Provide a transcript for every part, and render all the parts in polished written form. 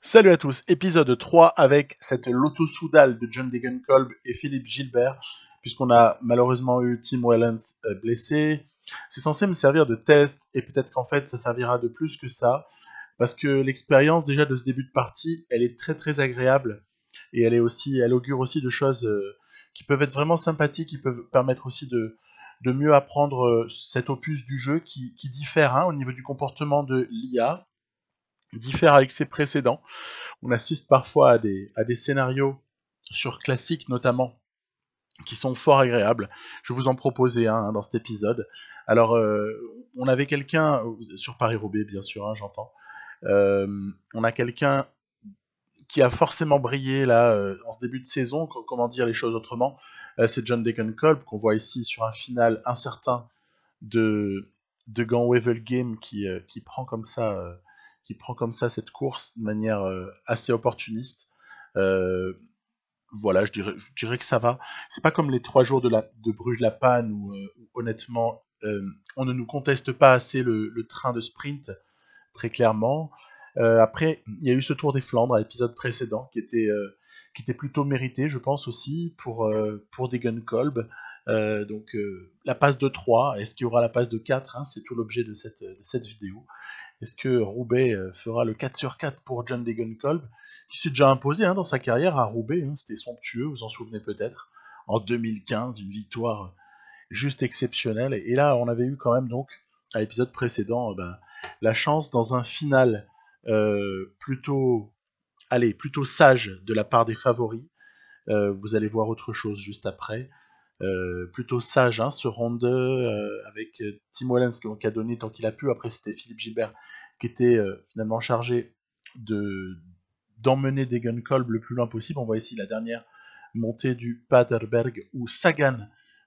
Salut à tous, épisode 3 avec cette loto soudal de John Degenkolb et Philippe Gilbert, puisqu'on a malheureusement eu Tim Wellens blessé. C'est censé me servir de test, et peut-être qu'en fait ça servira de plus que ça, parce que l'expérience déjà de ce début de partie, elle est très très agréable, et elle augure aussi de choses qui peuvent être vraiment sympathiques, qui peuvent permettre aussi de mieux apprendre cet opus du jeu qui diffère au niveau du comportement de l'IA, diffère avec ses précédents. On assiste parfois à des scénarios sur classique notamment qui sont fort agréables. Je vais vous en proposer un dans cet épisode. Alors, on avait quelqu'un sur Paris-Roubaix, bien sûr, j'entends. On a quelqu'un qui a forcément brillé là en ce début de saison. Comment dire les choses autrement? C'est John Degenkolb qu'on voit ici sur un final incertain de Gant-Wevelgem qui prend comme ça cette course de manière assez opportuniste. Euh, voilà, je dirais que ça va. C'est pas comme les 3 jours de Bruges-la-Panne où, honnêtement, on ne nous conteste pas assez le train de sprint, très clairement. Après, il y a eu ce Tour des Flandres à l'épisode précédent qui était plutôt mérité, je pense aussi, pour Degenkolb. La passe de 3, est-ce qu'il y aura la passe de 4 c'est tout l'objet de cette vidéo. Est-ce que Roubaix fera le 4 sur 4 pour John Degenkolb, qui s'est déjà imposé dans sa carrière à Roubaix, c'était somptueux, vous en souvenez peut-être, en 2015, une victoire juste exceptionnelle. Et là, on avait eu quand même donc, à l'épisode précédent, la chance dans un final plutôt, plutôt sage de la part des favoris. Vous allez voir autre chose juste après. Plutôt sage, ce round 2 avec Tim Wellens qui a donné tant qu'il a pu. Après, c'était Philippe Gilbert qui était finalement chargé de d'emmener Degenkolb le plus loin possible. On voit ici la dernière montée du Paterberg où Sagan,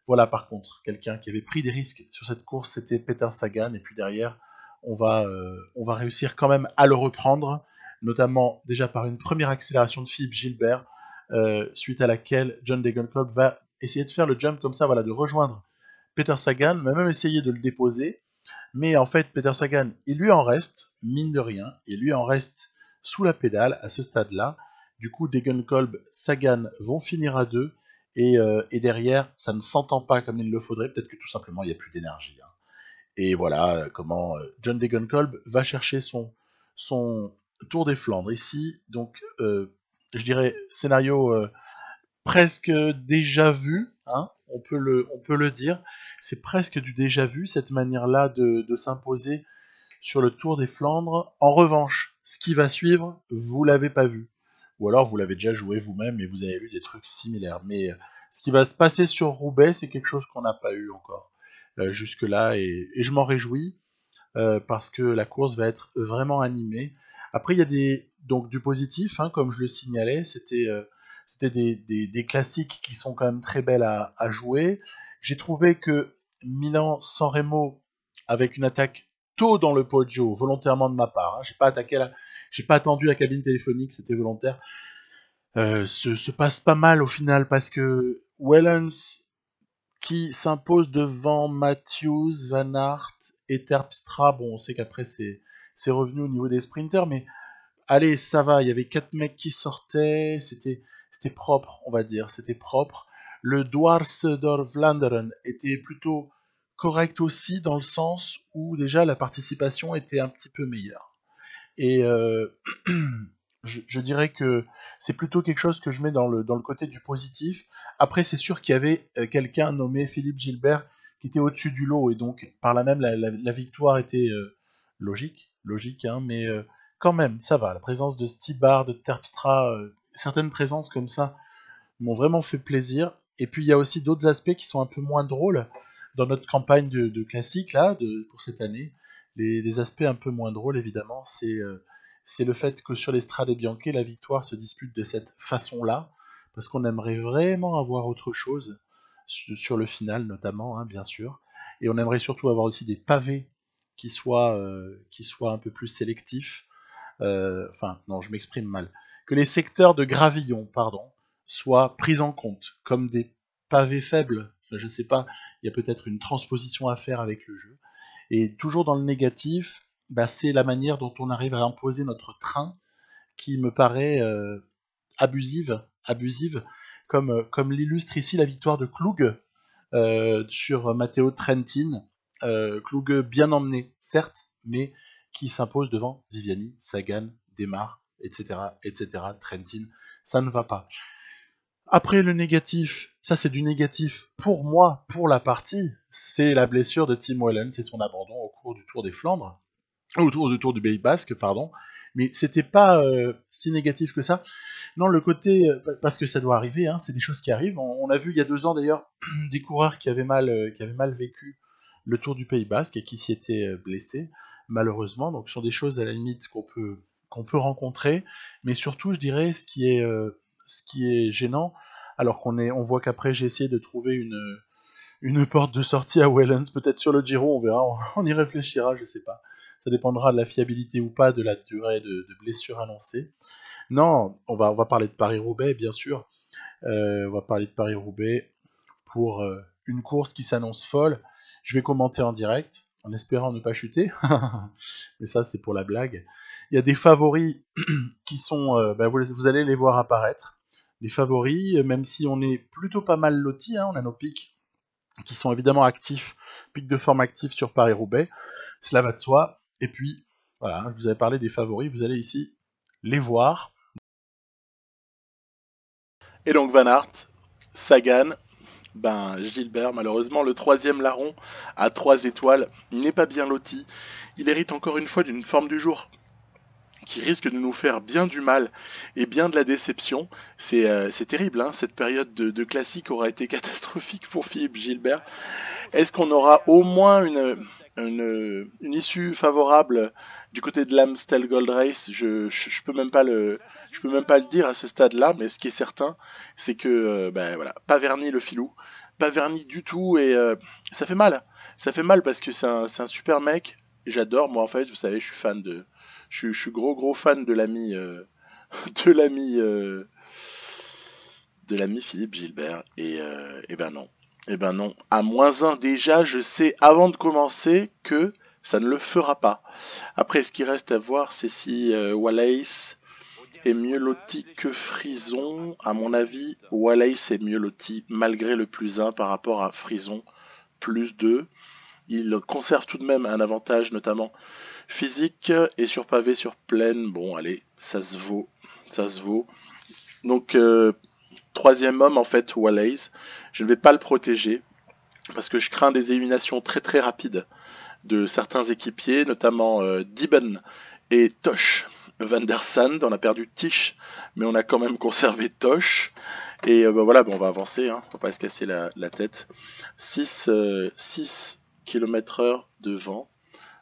voilà par contre, quelqu'un qui avait pris des risques sur cette course, c'était Peter Sagan. Et puis derrière, on va réussir quand même à le reprendre, notamment déjà par une première accélération de Philippe Gilbert, suite à laquelle John Degenkolb va essayer de faire le jump comme ça, voilà, de rejoindre Peter Sagan, va même essayer de le déposer, mais en fait, Peter Sagan, il lui en reste, mine de rien, il lui en reste sous la pédale à ce stade-là. Du coup, Degenkolb, Sagan vont finir à deux, et derrière, ça ne s'entend pas comme il le faudrait, peut-être que tout simplement, il n'y a plus d'énergie. Et voilà comment John Degenkolb va chercher son Tour des Flandres ici. Donc, je dirais scénario presque déjà vu, on peut le dire. C'est presque du déjà vu, cette manière-là de s'imposer sur le Tour des Flandres. En revanche, ce qui va suivre, vous l'avez pas vu. Ou alors vous l'avez déjà joué vous-même et vous avez lu des trucs similaires. Mais ce qui va se passer sur Roubaix, c'est quelque chose qu'on n'a pas eu encore jusque-là. Et je m'en réjouis parce que la course va être vraiment animée. Après, il y a donc du positif, comme je le signalais, c'était des classiques qui sont quand même très belles à jouer. J'ai trouvé que Milan-San Remo, avec une attaque tôt dans le Poggio, volontairement de ma part, j'ai pas attendu la cabine téléphonique, c'était volontaire, se passe pas mal au final parce que Wellens qui s'impose devant Matthews, Van Aert et Terpstra. Bon, on sait qu'après c'est revenu au niveau des sprinters, mais allez, ça va. Il y avait 4 mecs qui sortaient, c'était propre, on va dire, c'était propre. Le Dwars door Vlaanderen était plutôt correct aussi dans le sens où déjà la participation était un petit peu meilleure. Et je dirais que c'est plutôt quelque chose que je mets dans le côté du positif. Après, c'est sûr qu'il y avait quelqu'un nommé Philippe Gilbert qui était au-dessus du lot, et donc par là même la victoire était logique, mais quand même, ça va. La présence de Stibar, de Terpstra, certaines présences comme ça m'ont vraiment fait plaisir. Et puis il y a aussi d'autres aspects qui sont un peu moins drôles dans notre campagne de classique là, pour cette année. Les aspects un peu moins drôles, évidemment, c'est le fait que sur les Strade Bianche, la victoire se dispute de cette façon-là, parce qu'on aimerait vraiment avoir autre chose sur le final, notamment, bien sûr. Et on aimerait surtout avoir aussi des pavés qui soient un peu plus sélectifs. Enfin, non, je m'exprime mal. Que les secteurs de gravillon, pardon, soient pris en compte comme des pavés faibles. Enfin, je sais pas, il y a peut-être une transposition à faire avec le jeu. Et toujours dans le négatif, c'est la manière dont on arrive à imposer notre train qui me paraît abusive, comme l'illustre ici la victoire de Klug sur Matteo Trentin. Klug bien emmené, certes, mais qui s'impose devant Viviani, Sagan, Demar, etc., etc. Trentin, ça ne va pas. Après le négatif, ça c'est du négatif pour moi, pour la partie, c'est la blessure de Tim Wellens, c'est son abandon au cours du Tour des Flandres, autour du Tour du Pays Basque, pardon. Mais c'était pas si négatif que ça. Non, le côté, parce que ça doit arriver, hein, c'est des choses qui arrivent. On a vu il y a 2 ans d'ailleurs des coureurs qui avaient mal vécu le Tour du Pays Basque et qui s'y étaient blessés, malheureusement. Donc ce sont des choses à la limite qu'on peut rencontrer, mais surtout, je dirais, ce qui est gênant, alors on voit qu'après j'ai essayé de trouver une porte de sortie à Wellens, peut-être sur le Giro, on verra, on y réfléchira, je sais pas. Ça dépendra de la fiabilité ou pas de la durée de blessure annoncée. Non, on va parler de Paris-Roubaix, bien sûr. On va parler de Paris-Roubaix pour une course qui s'annonce folle. Je vais commenter en direct, en espérant ne pas chuter. Mais ça, c'est pour la blague. Il y a des favoris qui sont... vous allez les voir apparaître. Les favoris, même si on est plutôt pas mal lotis, hein, on a nos pics qui sont évidemment actifs, pics de forme actifs sur Paris-Roubaix. Cela va de soi. Et puis, voilà, je vous avais parlé des favoris, vous allez ici les voir. Et donc Van Aert, Sagan, Gilbert, malheureusement, le 3e larron à 3 étoiles n'est pas bien loti. Il hérite encore une fois d'une forme du jour qui risque de nous faire bien du mal et bien de la déception. C'est terrible, hein, cette période de classique aura été catastrophique pour Philippe Gilbert. Est-ce qu'on aura au moins une issue favorable du côté de l'Amstel Gold Race? Je peux même pas le dire à ce stade-là, mais ce qui est certain, c'est que voilà, pas verni le filou, pas verni du tout, et ça fait mal. Ça fait mal parce que c'est un super mec. J'adore, moi en fait, vous savez, je suis gros fan de l'ami de l'ami Philippe Gilbert, et ben non. Eh ben non. À -1 déjà, je sais avant de commencer que ça ne le fera pas. Après, ce qui reste à voir, c'est si Wallace est mieux loti que Frison. À mon avis, Wallace est mieux loti malgré le +1 par rapport à Frison +2. Il conserve tout de même un avantage, notamment physique, et sur pavé, sur plaine, bon, allez, ça se vaut. Ça se vaut. Donc, 3e homme, en fait, Wallace. Je ne vais pas le protéger parce que je crains des éliminations très très rapides de certains équipiers, notamment Dibben et Tosh. Van der Sande, on a perdu Tisch, mais on a quand même conservé Tosh. Et voilà, on va avancer, hein, on va pas se casser la tête. 6 km/h de vent,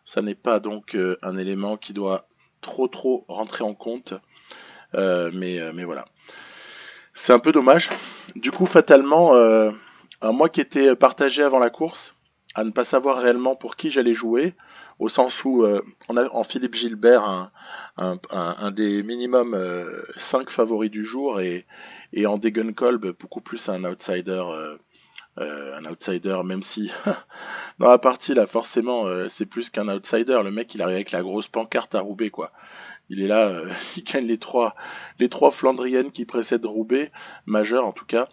ça n'est pas donc un élément qui doit trop rentrer en compte, mais voilà. C'est un peu dommage. Du coup, fatalement, moi qui étais partagé avant la course, à ne pas savoir réellement pour qui j'allais jouer, au sens où on a en Philippe Gilbert un des minimum 5 favoris du jour, et en Degenkolb beaucoup plus un outsider, même si dans la partie là forcément c'est plus qu'un outsider. Le mec il arrive avec la grosse pancarte à Roubaix, quoi. Il est là, il gagne les trois Flandriennes qui précèdent Roubaix, majeures en tout cas.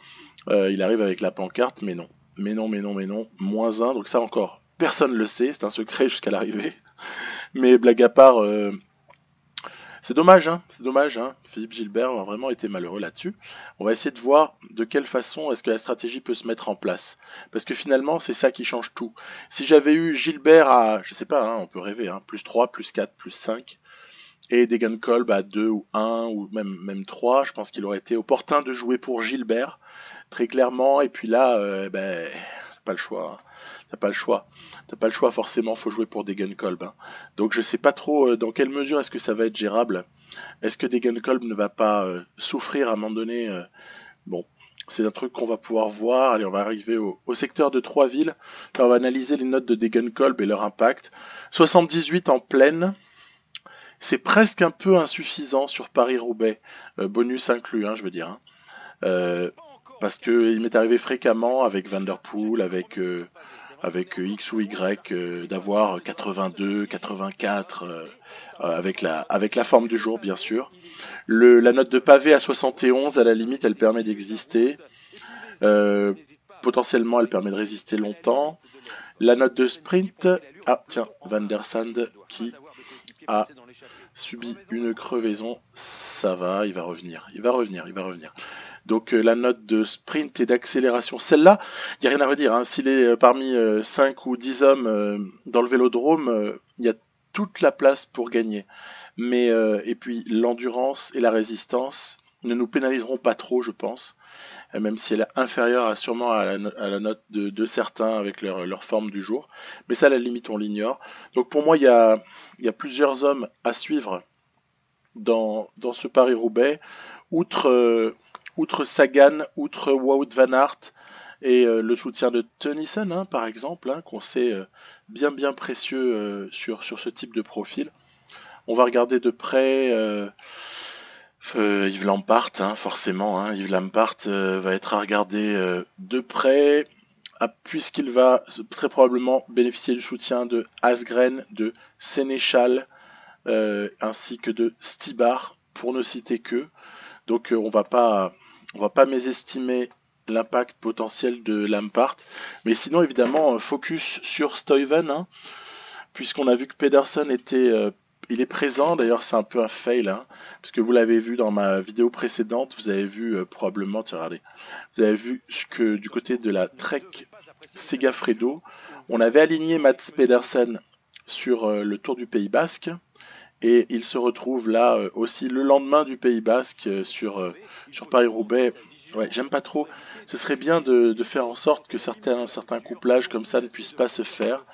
Il arrive avec la pancarte, mais non. -1, donc ça encore, personne le sait, c'est un secret jusqu'à l'arrivée. Mais blague à part, c'est dommage, hein. Philippe Gilbert a vraiment été malheureux là-dessus. On va essayer de voir de quelle façon est-ce que la stratégie peut se mettre en place. Parce que finalement, c'est ça qui change tout. Si j'avais eu Gilbert à, je sais pas, hein, on peut rêver, hein, +3, +4, +5, et Degenkolb à 2 ou 1 ou même 3, je pense qu'il aurait été opportun de jouer pour Gilbert, très clairement. Et puis là, t'as pas le choix, hein. T'as pas le choix forcément, faut jouer pour Degenkolb, hein. Donc je sais pas trop dans quelle mesure est-ce que ça va être gérable. Est-ce que Degenkolb ne va pas souffrir à un moment donné? Bon, c'est un truc qu'on va pouvoir voir. Allez, on va arriver au secteur de Trois-Villes. Là, on va analyser les notes de Degenkolb et leur impact. 78 en pleine. C'est presque un peu insuffisant sur Paris-Roubaix, bonus inclus, hein, je veux dire, hein. Parce que il m'est arrivé fréquemment avec Van Der Poel, avec avec X ou Y, d'avoir 82, 84, avec la forme du jour, bien sûr. La note de pavé à 71, à la limite, elle permet d'exister. Euh, Potentiellement, elle permet de résister longtemps. La note de sprint, ah tiens, Van der Sande qui a subi une crevaison, ça va, il va revenir, il va revenir, il va revenir. Donc la note de sprint et d'accélération, celle-là, il n'y a rien à redire. Hein. S'il est parmi 5 ou 10 hommes dans le vélodrome, il y a toute la place pour gagner. Mais et puis l'endurance et la résistance ne nous pénaliseront pas trop, je pense, même si elle est inférieure sûrement à la note de certains avec leur forme du jour. Mais ça, à la limite, on l'ignore. Donc pour moi, il y a plusieurs hommes à suivre dans ce Paris-Roubaix, outre Sagan, outre Wout van Aert et le soutien de Tennyson, hein, par exemple, hein, qu'on sait bien précieux sur ce type de profil. On va regarder de près Yves Lampart, hein, forcément. Hein, Yves Lampart va être à regarder de près, puisqu'il va très probablement bénéficier du soutien de Asgreen, de Sénéchal, ainsi que de Stibar, pour ne citer que. Donc on va pas mésestimer l'impact potentiel de Lampart. Mais sinon, évidemment, focus sur Stuyven, hein, puisqu'on a vu que Pedersen il est présent. D'ailleurs, c'est un peu un fail, hein, parce que vous l'avez vu dans ma vidéo précédente, vous avez vu probablement, regardez, vous avez vu que du côté de la Trek Segafredo, on avait aligné Mats Pedersen sur le Tour du Pays Basque. Et il se retrouve là aussi le lendemain du Pays Basque sur Paris-Roubaix. Ouais, j'aime pas trop. Ce serait bien de faire en sorte que certains couplages comme ça ne puissent pas se faire.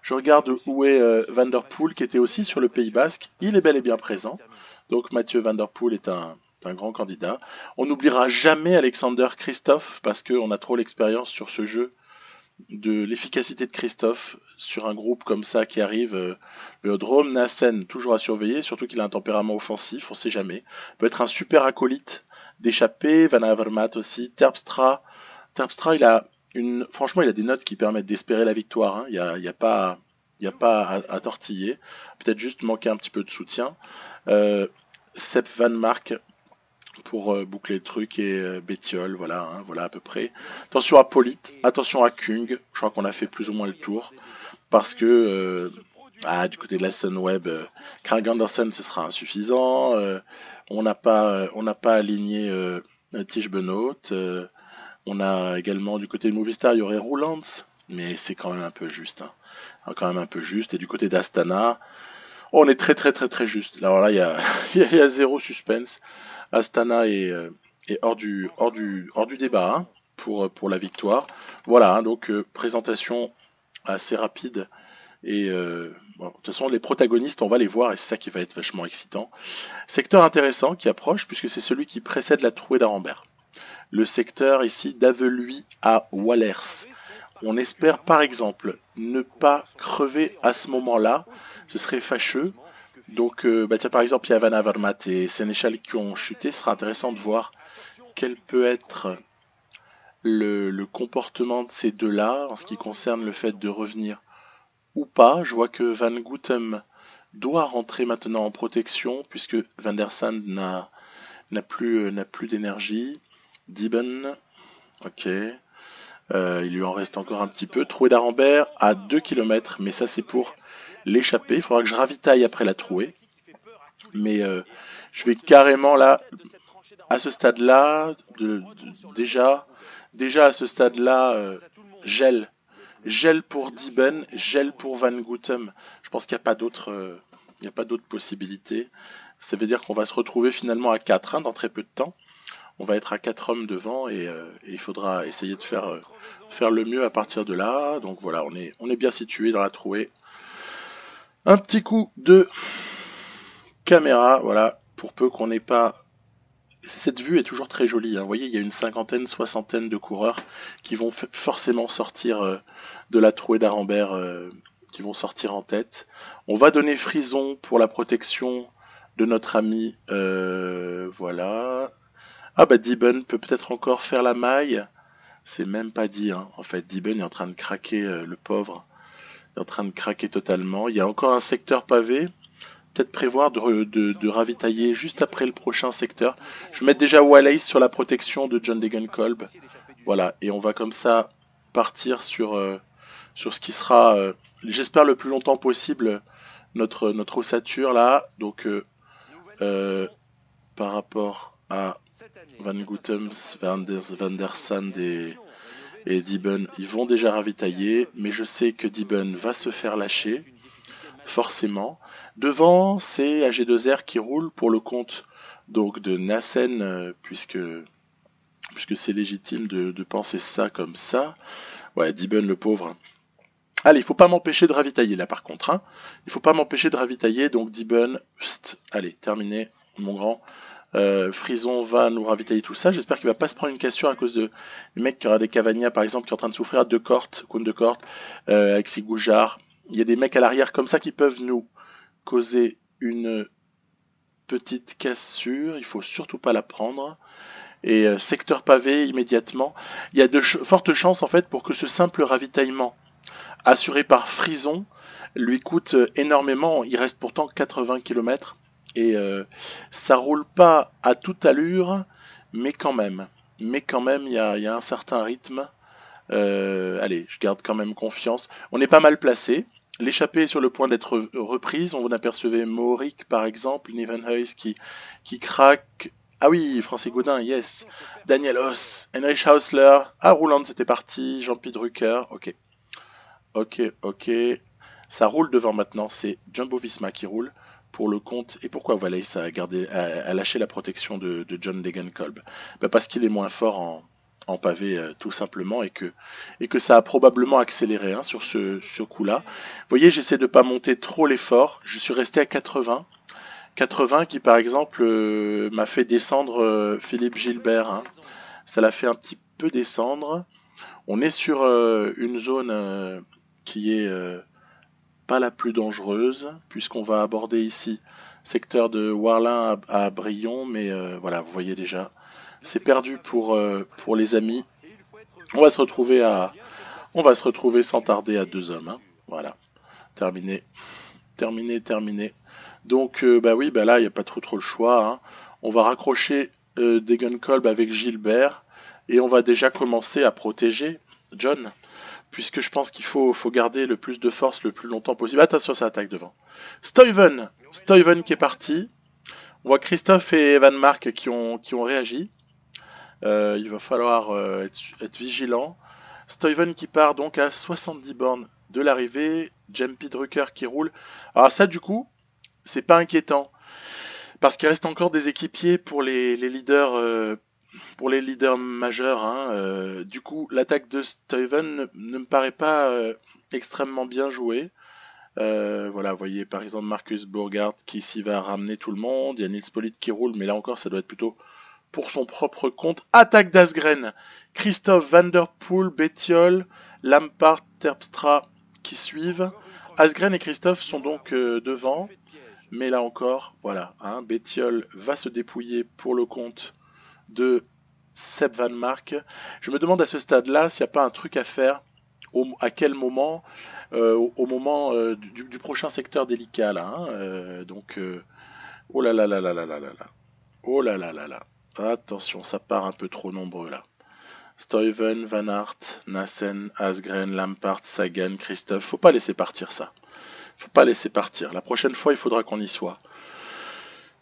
Je regarde où est Van der Poel, qui était aussi sur le Pays Basque. Il est bel et bien présent. Donc Mathieu Van der Poel est un grand candidat. On n'oubliera jamais Alexander Kristoff, parce qu'on a trop l'expérience sur ce jeu de l'efficacité de Christophe sur un groupe comme ça qui arrive. Le Drôme, Nassen, toujours à surveiller, surtout qu'il a un tempérament offensif, on sait jamais. Peut être un super acolyte d'échappée, Van Avermaet aussi, Terpstra, franchement, il a des notes qui permettent d'espérer la victoire. Hein. Il y a pas à tortiller. Peut-être juste manquer un petit peu de soutien. Sepp Van Mark pour boucler le truc et Bettiol, voilà, hein, voilà à peu près. Attention à Polite, attention à Kung, je crois qu'on a fait plus ou moins le tour, parce que du côté de la Sunweb, Craig Anderson ce sera insuffisant, on n'a pas aligné Tige Benoît, on a également du côté de Movistar, il y aurait Roulands, mais c'est quand même un peu juste, hein, quand même un peu juste, et du côté d'Astana, on est très juste. Alors là, il y a zéro suspense. Astana est hors du débat, hein, pour la victoire. Voilà, hein, donc présentation assez rapide. Et bon, de toute façon, les protagonistes, on va les voir et c'est ça qui va être vachement excitant. Secteur intéressant qui approche, puisque c'est celui qui précède la trouée d'Arambert. Le secteur ici d'Aveluy à Wallers. On espère par exemple ne pas crever à ce moment-là, ce serait fâcheux. Donc tiens, par exemple il y a Van Avermaet et Sénéchal qui ont chuté, ce sera intéressant de voir quel peut être le comportement de ces deux-là en ce qui concerne le fait de revenir ou pas. Je vois que Van Goutem doit rentrer maintenant en protection puisque Van der Sande n'a plus d'énergie. Dibben, ok. Il lui en reste encore un petit peu. Trouée d'Arambert à 2 km, mais ça c'est pour l'échapper. Il faudra que je ravitaille après la trouée. Mais je vais carrément là, à ce stade-là, déjà à ce stade-là, gel. Gel pour Dibben, gel pour Van Goutem. Je pense qu'il n'y a pas d'autre possibilité. Ça veut dire qu'on va se retrouver finalement à 4 dans très peu de temps. On va être à 4 hommes devant et il faudra essayer de faire le mieux à partir de là. Donc voilà, on est bien situé dans la trouée. Un petit coup de caméra, voilà, pour peu qu'on n'ait pas... Cette vue est toujours très jolie, hein. Vous voyez, il y a une cinquantaine, soixantaine de coureurs qui vont forcément sortir de la trouée d'Arambert, qui vont sortir en tête. On va donner frison pour la protection de notre ami, voilà. Ah bah Dibben peut peut-être encore faire la maille. C'est même pas dit, hein. En fait, Dibben est en train de craquer, le pauvre. Il est en train de craquer totalement. Il y a encore un secteur pavé. Peut-être prévoir de ravitailler juste après le prochain secteur. Je vais mettre déjà Wallace sur la protection de John Degenkolb. Voilà, et on va comme ça partir sur ce qui sera, j'espère, le plus longtemps possible notre ossature là. Donc, par rapport à Van Goutems, Van der Sande et Dibben, ils vont déjà ravitailler, mais je sais que Dibben va se faire lâcher, forcément. Devant, c'est AG2R qui roule pour le compte donc de Nassen, puisque c'est légitime de penser ça comme ça. Ouais, Dibben le pauvre. Allez, il faut pas m'empêcher de ravitailler là par contre. Hein. Il faut pas m'empêcher de ravitailler, donc Dibben, allez, terminé, mon grand. Frison va nous ravitailler tout ça. J'espère qu'il va pas se prendre une cassure à cause de du mec qui aura des Cavagna par exemple qui est en train de souffrir à deux cortes, cône de corte, avec ses goujards. Il y a des mecs à l'arrière comme ça qui peuvent nous causer une petite cassure. Il faut surtout pas la prendre. Et secteur pavé immédiatement. Il y a de fortes chances en fait pour que ce simple ravitaillement assuré par Frison lui coûte énormément. Il reste pourtant 80 km et ça roule pas à toute allure, mais quand même. Il y a un certain rythme. Allez, je garde quand même confiance. On est pas mal placé. L'échappée est sur le point d'être reprise. On apercevait Morik par exemple, Nivenhuis qui craque. Ah oui, Francis Gaudin, yes. Daniel Hoss, Heinrich Hausler. Ah, Rouland, c'était parti. Jean-Pierre Drucker, ok. Ok. Ça roule devant maintenant. C'est Jumbo Visma qui roule pour le compte. Et pourquoi Wallace a lâché la protection de John Degenkolb? Parce qu'il est moins fort en pavé, tout simplement, et que ça a probablement accéléré hein, sur ce coup-là. Vous voyez, j'essaie de pas monter trop l'effort. Je suis resté à 80. 80 qui, par exemple, m'a fait descendre Philippe Gilbert. Hein. Ça l'a fait un petit peu descendre. On est sur une zone qui est pas la plus dangereuse, puisqu'on va aborder ici secteur de Warlin à Brion, mais voilà, vous voyez déjà, c'est perdu pour les amis. On va se retrouver sans tarder à 2 hommes. Hein. Voilà, terminé. Donc bah oui, bah là il n'y a pas trop le choix. Hein. On va raccrocher Degenkolb avec Gilbert et on va déjà commencer à protéger John. Puisque je pense qu'il faut garder le plus de force le plus longtemps possible. Attention, ça attaque devant. Stuyven qui est parti. On voit Christophe et Evan Mark qui ont réagi. Il va falloir être vigilant. Stuyven qui part donc à 70 bornes de l'arrivée. Jumpy Drucker qui roule. Alors ça, du coup, c'est pas inquiétant. Parce qu'il reste encore des équipiers pour les leaders majeurs. Hein. Du coup, l'attaque de Stuyven ne me paraît pas extrêmement bien jouée. Voilà, vous voyez par exemple Marcus Burghardt qui ici va ramener tout le monde. Il y a Nils Pollitt qui roule, mais là encore, ça doit être plutôt pour son propre compte. Attaque d'Asgren. Christophe Van Der Poel, Bettiol, Lampard, Terpstra qui suivent. Asgren et Christophe sont donc devant. Mais là encore, voilà, hein, Bettiol va se dépouiller pour le compte de Seb Van Mark. Je me demande à ce stade-là s'il n'y a pas un truc à faire, à quel moment, au moment du prochain secteur délicat là. Hein, donc, oh là là là là là là là là. Oh là là là là. Attention, ça part un peu trop nombreux là. Stuyven, Van Aert, Nassen, Asgren, Lampard, Sagan, Christophe. Faut pas laisser partir ça. Faut pas laisser partir. La prochaine fois, il faudra qu'on y soit.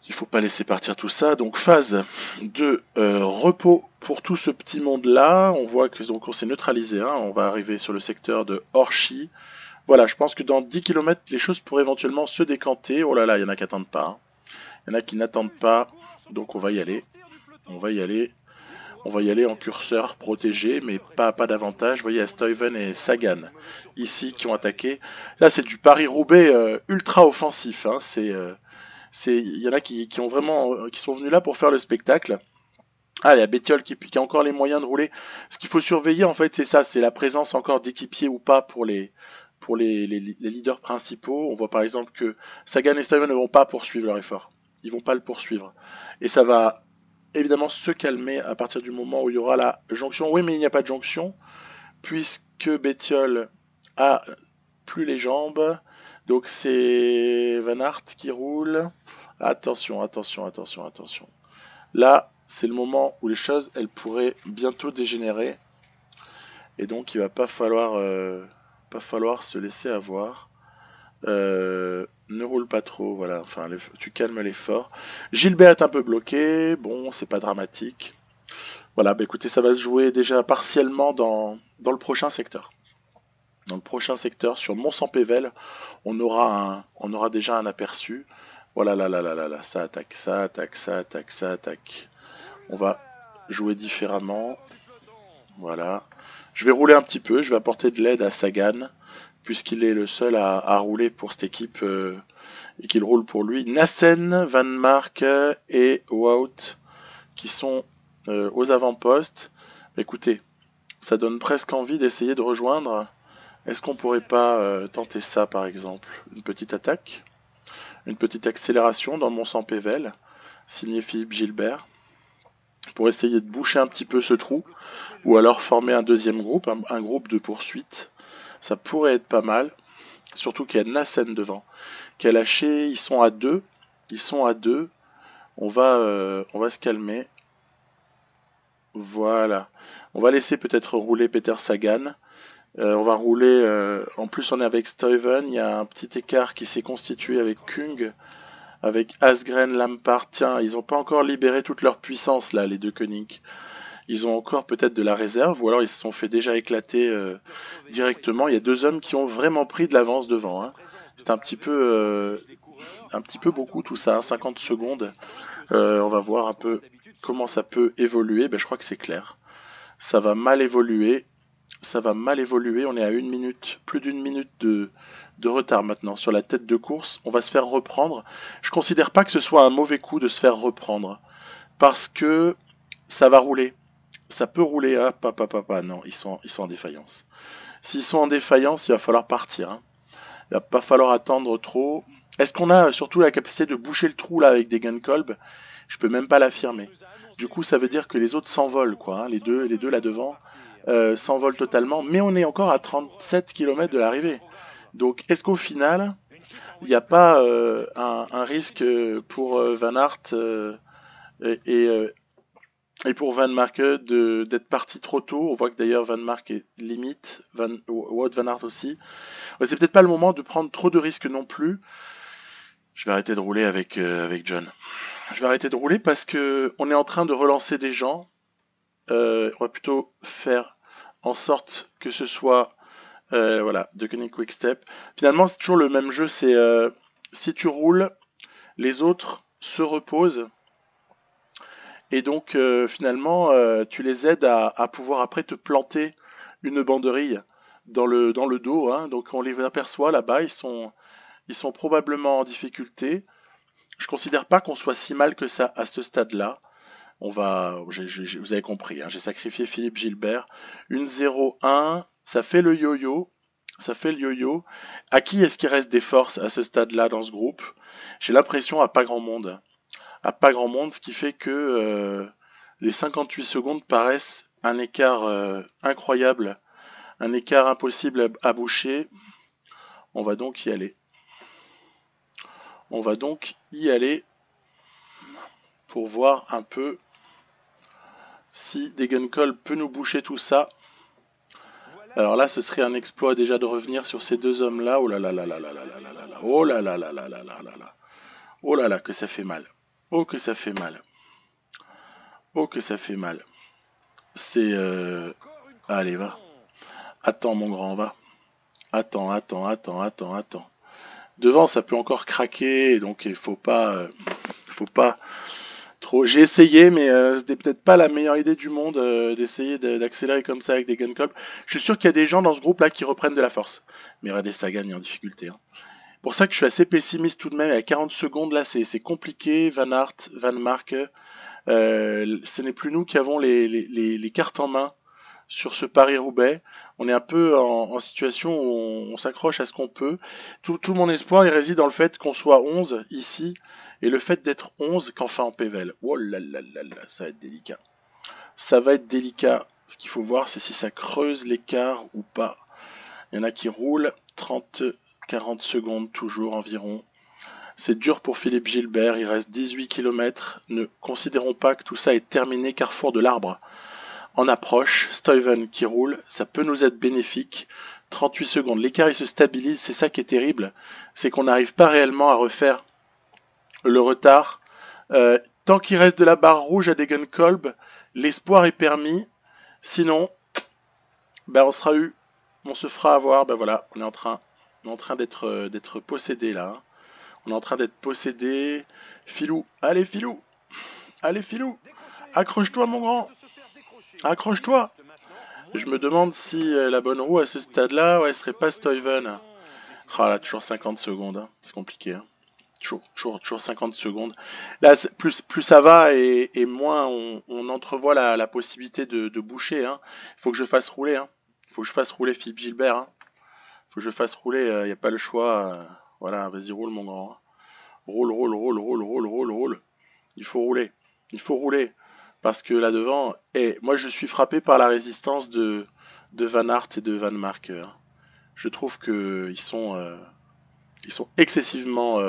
Il faut pas laisser partir tout ça. Donc phase de repos pour tout ce petit monde-là. On voit que donc on s'est neutralisé. Hein. On va arriver sur le secteur de Orchi. Voilà, je pense que dans 10 km, les choses pourraient éventuellement se décanter. Oh là là, il y en a qui n'attendent pas. Hein. Il y en a qui n'attendent pas. Donc on va y aller. On va y aller en curseur protégé, mais pas davantage. Vous voyez, il y a Stuyven et Sagan ici qui ont attaqué. Là, c'est du Paris-Roubaix ultra offensif. Hein. Il y en a qui ont vraiment, qui sont venus là pour faire le spectacle. Ah, il y a Bettiol qui a encore les moyens de rouler. Ce qu'il faut surveiller, en fait, c'est ça, c'est la présence encore d'équipiers ou pas pour les leaders principaux. On voit par exemple que Sagan et Stuyven ne vont pas poursuivre leur effort. Ils vont pas le poursuivre. Et ça va évidemment se calmer à partir du moment où il y aura la jonction. Oui, mais il n'y a pas de jonction, puisque Bettiol a plus les jambes. Donc c'est Van Aert qui roule. Attention, attention, attention, attention. Là, c'est le moment où les choses, elles pourraient bientôt dégénérer. Et donc il va pas falloir se laisser avoir. Ne roule pas trop, voilà, enfin tu calmes l'effort. Gilbert est un peu bloqué, bon, c'est pas dramatique. Voilà, bah écoutez, ça va se jouer déjà partiellement dans le prochain secteur. Dans le prochain secteur, sur Mont-Saint-Pével, on aura déjà un aperçu. Voilà, là, ça attaque, ça attaque, ça attaque, ça attaque. On va jouer différemment. Voilà. Je vais rouler un petit peu, je vais apporter de l'aide à Sagan, puisqu'il est le seul à rouler pour cette équipe et qu'il roule pour lui. Nassen, Van Mark et Wout qui sont aux avant-postes. Écoutez, ça donne presque envie d'essayer de rejoindre. Est-ce qu'on pourrait pas tenter ça par exemple? Une petite attaque, une petite accélération dans Mont-Saint-Pével, signé Philippe Gilbert, pour essayer de boucher un petit peu ce trou, ou alors former un deuxième groupe, un groupe de poursuite. Ça pourrait être pas mal, surtout qu'il y a Nassen devant, qui a lâché, ils sont à deux, on va se calmer. Voilà, on va laisser peut-être rouler Peter Sagan. On va rouler, en plus on est avec Stuyven, il y a un petit écart qui s'est constitué avec Kung, avec Asgren, Lampard. Tiens, ils n'ont pas encore libéré toute leur puissance là, les deux Koenig. Ils ont encore peut-être de la réserve, ou alors ils se sont fait déjà éclater directement. Il y a deux hommes qui ont vraiment pris de l'avance devant. Hein. C'est un petit peu beaucoup tout ça, hein, 50 secondes. On va voir un peu comment ça peut évoluer. Ben, je crois que c'est clair. Ça va mal évoluer. On est à une minute, plus d'une minute de retard maintenant sur la tête de course. On va se faire reprendre. Je considère pas que ce soit un mauvais coup de se faire reprendre, parce que ça va rouler. Ça peut rouler. Ah, non, ils sont en défaillance. S'ils sont en défaillance, il va falloir partir. Hein. Il va pas falloir attendre trop. Est-ce qu'on a surtout la capacité de boucher le trou là avec des Gunkolb? Je peux même pas l'affirmer. Du coup, ça veut dire que les autres s'envolent, quoi. Hein. Les deux là devant s'envolent totalement. Mais on est encore à 37 km de l'arrivée. Donc, est-ce qu'au final, il n'y a pas un risque pour Van Aert et pour Van Marke d'être parti trop tôt? On voit que d'ailleurs Van Marke est limite, Wout Van Aert aussi. Ouais, c'est peut-être pas le moment de prendre trop de risques non plus. Je vais arrêter de rouler avec John. Je vais arrêter de rouler parce que on est en train de relancer des gens. On va plutôt faire en sorte que ce soit voilà, de Koenig Quick Step. Finalement, c'est toujours le même jeu. C'est si tu roules, les autres se reposent. Et donc, finalement, tu les aides à pouvoir après te planter une banderille dans le dos. Hein. Donc, on les aperçoit là-bas. Ils sont probablement en difficulté. Je considère pas qu'on soit si mal que ça à ce stade-là. Vous avez compris, hein, j'ai sacrifié Philippe Gilbert. Une 0-1, ça fait le yo-yo. Ça fait le yo-yo. À qui est-ce qu'il reste des forces à ce stade-là dans ce groupe? J'ai l'impression à pas grand monde. À pas grand monde, ce qui fait que les 58 secondes paraissent un écart incroyable, un écart impossible à boucher. On va donc y aller. On va donc y aller pour voir un peu si Degenkol peut nous boucher tout ça. Alors là, ce serait un exploit déjà de revenir sur ces deux hommes-là. Oh là là là là là là là là là là. Oh là là là là là là là là. Oh là là, que ça fait mal. Oh que ça fait mal. Oh que ça fait mal. C'est... Allez, va. Attends, mon grand, va. Attends. Devant, ça peut encore craquer, donc il faut pas trop. J'ai essayé, mais c'était peut-être pas la meilleure idée du monde d'essayer d'accélérer comme ça avec des gun clubs. Je suis sûr qu'il y a des gens dans ce groupe-là qui reprennent de la force. Mais regardez, Sagan est en difficulté. Hein. Pour ça que je suis assez pessimiste tout de même. À 40 secondes, là, c'est compliqué. Van Aert, Van Marke, ce n'est plus nous qui avons les cartes en main sur ce Paris-Roubaix. On est un peu en situation où on s'accroche à ce qu'on peut. Tout mon espoir, il réside dans le fait qu'on soit 11 ici, et le fait d'être 11 qu'enfin en Pével. Oh là là là là, ça va être délicat. Ça va être délicat. Ce qu'il faut voir, c'est si ça creuse l'écart ou pas. Il y en a qui roulent 30-40 secondes toujours environ. C'est dur pour Philippe Gilbert, il reste 18 km. Ne considérons pas que tout ça est terminé, carrefour de l'Arbre. En approche, Stuyven qui roule, ça peut nous être bénéfique. 38 secondes, l'écart il se stabilise, c'est ça qui est terrible. C'est qu'on n'arrive pas réellement à refaire le retard. Tant qu'il reste de la barre rouge à Degenkolb, l'espoir est permis. Sinon, ben on se fera avoir. Ben voilà, on est en train d'être possédé là. On est en train d'être possédé. Filou, allez Filou, accroche-toi mon grand, accroche-toi. Je me demande si la bonne roue à ce stade-là, ouais, serait pas Stuyven. Ah là, toujours 50 secondes, hein. C'est compliqué. Hein. Toujours 50 secondes. Là, plus ça va et moins on entrevoit la possibilité de boucher. Hein. Il faut que je fasse rouler. Hein. Il faut que je fasse rouler Philippe Gilbert. Hein. Il faut que je fasse rouler. Il n'y a pas le choix. Voilà, vas-y, roule mon grand. Hein. Roule. Il faut rouler. Il faut rouler. Parce que là devant, moi je suis frappé par la résistance de Van Aert et de Van Mark. Hein. Je trouve que ils sont excessivement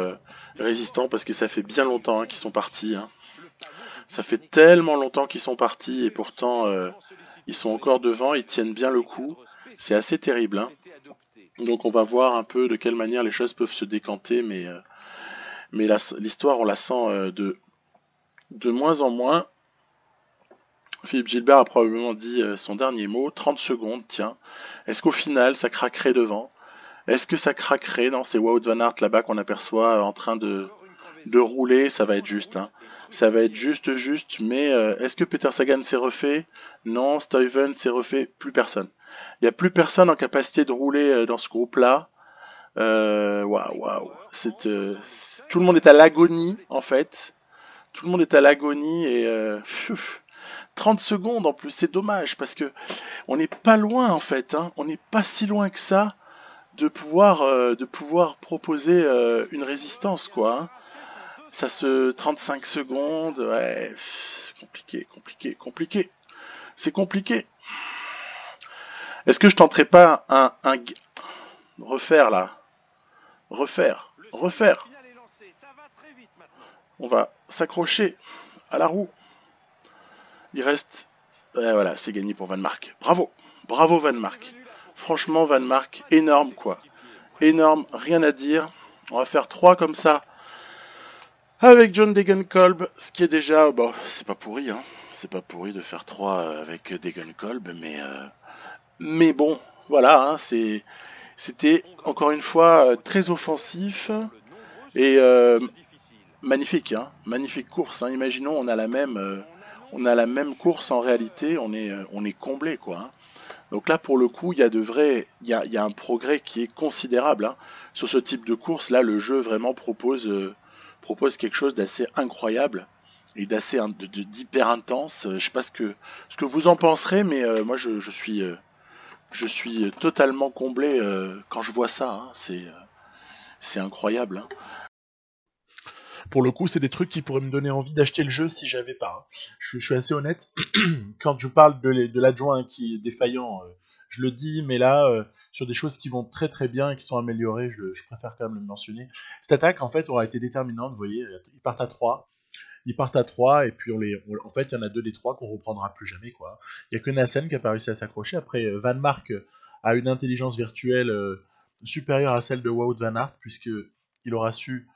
résistants parce que ça fait bien longtemps hein, qu'ils sont partis. Hein. Ça fait tellement longtemps qu'ils sont partis et pourtant ils sont encore devant, ils tiennent bien le coup. C'est assez terrible. Hein. Donc on va voir un peu de quelle manière les choses peuvent se décanter, mais l'histoire on la sent de moins en moins. Philippe Gilbert a probablement dit son dernier mot, 30 secondes, tiens. Est-ce qu'au final ça craquerait devant? Est-ce que ça craquerait? Non, c'est Wout van Aert là-bas qu'on aperçoit en train de rouler, ça va être juste. Hein. Ça va être juste, mais est-ce que Peter Sagan s'est refait? Non, Stuyven s'est refait, plus personne. Il n'y a plus personne en capacité de rouler dans ce groupe-là. Waouh. Tout le monde est à l'agonie, en fait. Tout le monde est à l'agonie et 30 secondes en plus, c'est dommage parce que on n'est pas loin en fait, hein. On n'est pas si loin que ça de pouvoir proposer une résistance quoi. Hein. Ça se 35 secondes, ouais, compliqué. C'est compliqué. Est-ce que je tenterai pas un refaire là, refaire. On va s'accrocher à la roue. Il reste, voilà, c'est gagné pour Van Mark. Bravo Van Mark. Franchement Van Mark, énorme quoi. Énorme, rien à dire. On va faire 3 comme ça avec John Degenkolb, ce qui est déjà, bon, c'est pas pourri, hein. C'est pas pourri de faire 3 avec Degenkolb, mais bon, voilà, hein, c'était encore une fois très offensif et magnifique, hein, magnifique course. Hein. Imaginons, on a la même course en réalité, on est comblé quoi. Hein. Donc là, pour le coup, il y a un progrès qui est considérable. Hein. Sur ce type de course, là, le jeu vraiment propose quelque chose d'assez incroyable et d'hyper intense. Je sais pas ce que vous en penserez, mais moi, je suis totalement comblé quand je vois ça. Hein. C'est incroyable. Hein. Pour le coup, c'est des trucs qui pourraient me donner envie d'acheter le jeu si j'avais pas. Hein. Je suis assez honnête. Quand je parle de l'adjoint qui est défaillant, je le dis, mais là, sur des choses qui vont très très bien et qui sont améliorées, je préfère quand même le mentionner. Cette attaque, en fait, aura été déterminante. Vous voyez, ils partent à 3. Ils partent à 3 et puis en fait, il y en a 2 des 3 qu'on reprendra plus jamais. Quoi. Il n'y a que Nassen qui n'a pas réussi à s'accrocher. Après, Van Mark a une intelligence virtuelle supérieure à celle de Wout Van Aert, puisqu'il aura su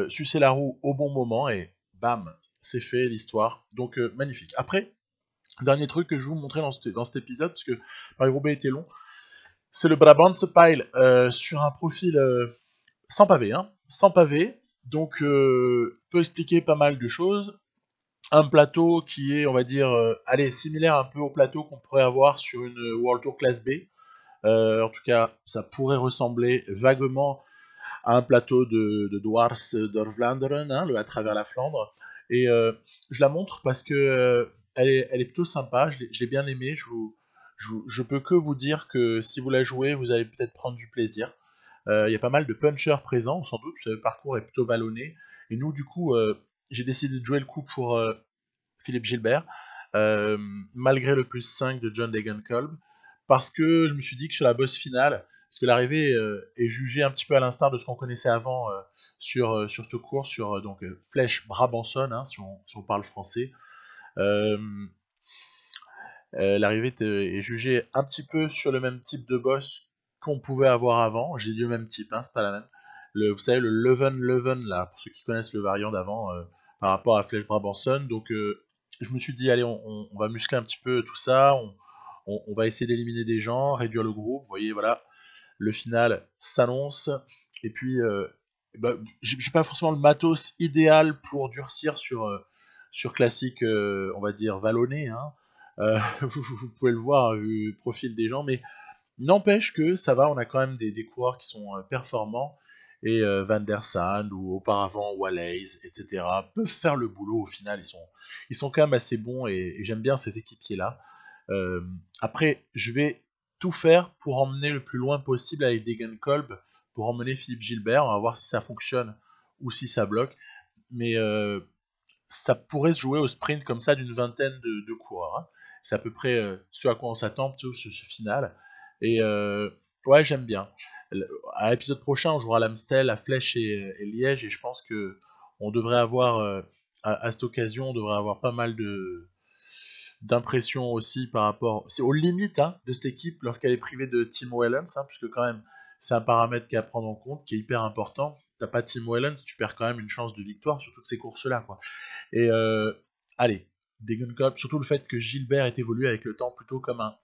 sucer la roue au bon moment et bam, c'est fait l'histoire. Donc magnifique. Après, dernier truc que je vais vous montrer dans cet épisode, parce que Paris-Roubaix était long, c'est le Brabantse Pijl sur un profil sans pavé. Hein, sans pavé, donc peut expliquer pas mal de choses. Un plateau qui est, on va dire, similaire un peu au plateau qu'on pourrait avoir sur une World Tour classe B. En tout cas, ça pourrait ressembler vaguement à un plateau de Dwars door Vlaanderen, hein, à travers la Flandre. Et je la montre parce que elle est plutôt sympa, je l'ai bien aimée, je je peux que vous dire que si vous la jouez, vous allez peut-être prendre du plaisir. Il y a pas mal de punchers présents, sans doute, le parcours est plutôt vallonné. Et nous, du coup, j'ai décidé de jouer le coup pour Philippe Gilbert, euh, malgré le plus 5 de John Degenkolb, parce que je me suis dit que sur la boss finale, parce que l'arrivée est jugée un petit peu à l'instar de ce qu'on connaissait avant sur ce cours, sur donc Flèche Brabanson, hein, si on parle français. Euh, L'arrivée est jugée un petit peu sur le même type de boss qu'on pouvait avoir avant. J'ai dit le même type, hein, c'est pas la même. Vous savez, le Leuven, là, pour ceux qui connaissent le variant d'avant, par rapport à Flèche Brabanson. Donc, je me suis dit, allez, on va muscler un petit peu tout ça. On va essayer d'éliminer des gens, réduire le groupe. Vous voyez, voilà, le final s'annonce. Et puis, bah, j'ai pas forcément le matos idéal pour durcir sur classique, on va dire, vallonné, hein. Vous pouvez le voir vu le profil des gens, mais n'empêche que ça va, on a quand même des coureurs qui sont performants, et Van der Sande ou auparavant Wallace, etc., peuvent faire le boulot au final, ils sont quand même assez bons, et j'aime bien ces équipiers-là. Euh, Après, je vais tout faire pour emmener le plus loin possible avec Degenkolb, pour emmener Philippe Gilbert, on va voir si ça fonctionne ou si ça bloque, mais ça pourrait se jouer au sprint comme ça d'une vingtaine de coureurs, hein. C'est à peu près ce à quoi on s'attend, ce final. Et ouais, j'aime bien. À l'épisode prochain, on jouera l'Amstel, à Flèche et Liège, et je pense que on devrait avoir, à cette occasion, on devrait avoir pas mal d'impressions aussi par rapport. C'est aux limites, hein, de cette équipe lorsqu'elle est privée de Tim Wellens, hein, puisque quand même, c'est un paramètre qu'il y a à prendre en compte, qui est hyper important. T'as pas Tim Wellens, tu perds quand même une chance de victoire sur toutes ces courses-là, quoi. Et allez, Degenkolb, surtout le fait que Gilbert ait évolué avec le temps plutôt comme un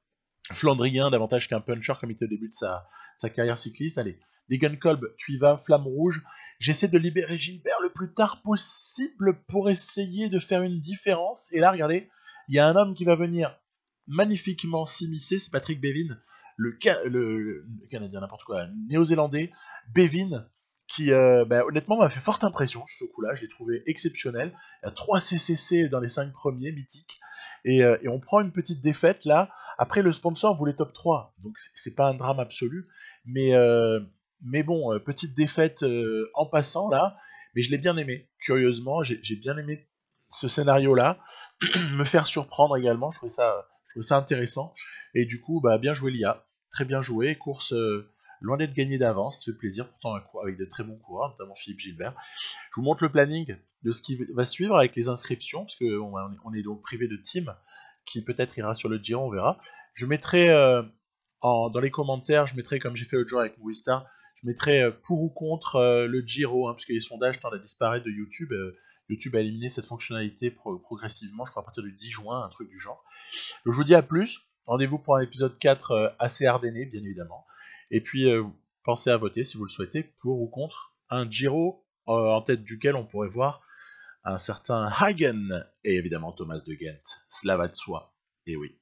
Flandrien davantage qu'un puncher comme il était au début de sa carrière cycliste. Allez, Degenkolb, tu y vas, flamme rouge. J'essaie de libérer Gilbert le plus tard possible pour essayer de faire une différence. Et là, regardez, il y a un homme qui va venir magnifiquement s'immiscer, c'est Patrick Bevin, le Canadien, n'importe quoi, néo-zélandais, Bevin, qui honnêtement m'a fait forte impression sur ce coup-là, je l'ai trouvé exceptionnel. Il y a 3 CCC dans les 5 premiers, mythiques, et on prend une petite défaite là. Après, le sponsor voulait top 3, donc c'est pas un drame absolu, mais bon, petite défaite en passant là, mais je l'ai bien aimé, curieusement, j'ai bien aimé ce scénario-là, me faire surprendre également, je trouvais ça intéressant, et du coup, bah, bien joué l'IA, très bien joué, course loin d'être gagnée d'avance, ça fait plaisir, pourtant avec de très bons coureurs, notamment Philippe Gilbert. Je vous montre le planning de ce qui va suivre avec les inscriptions, parce qu'on est donc privé de team, qui peut-être ira sur le Giro, on verra. Je mettrai dans les commentaires, je mettrai, comme j'ai fait l'autre jour avec Movistar, je mettrai pour ou contre le Giro, hein, parce que les sondages tendent à disparaître de YouTube. YouTube a éliminé cette fonctionnalité progressivement, je crois à partir du 10 juin, un truc du genre. Donc je vous dis à plus, rendez-vous pour un épisode 4 assez ardennais, bien évidemment. Et puis pensez à voter si vous le souhaitez, pour ou contre un Giro en tête duquel on pourrait voir un certain Hagen et évidemment Thomas de Ghent. Cela va de soi. Et oui.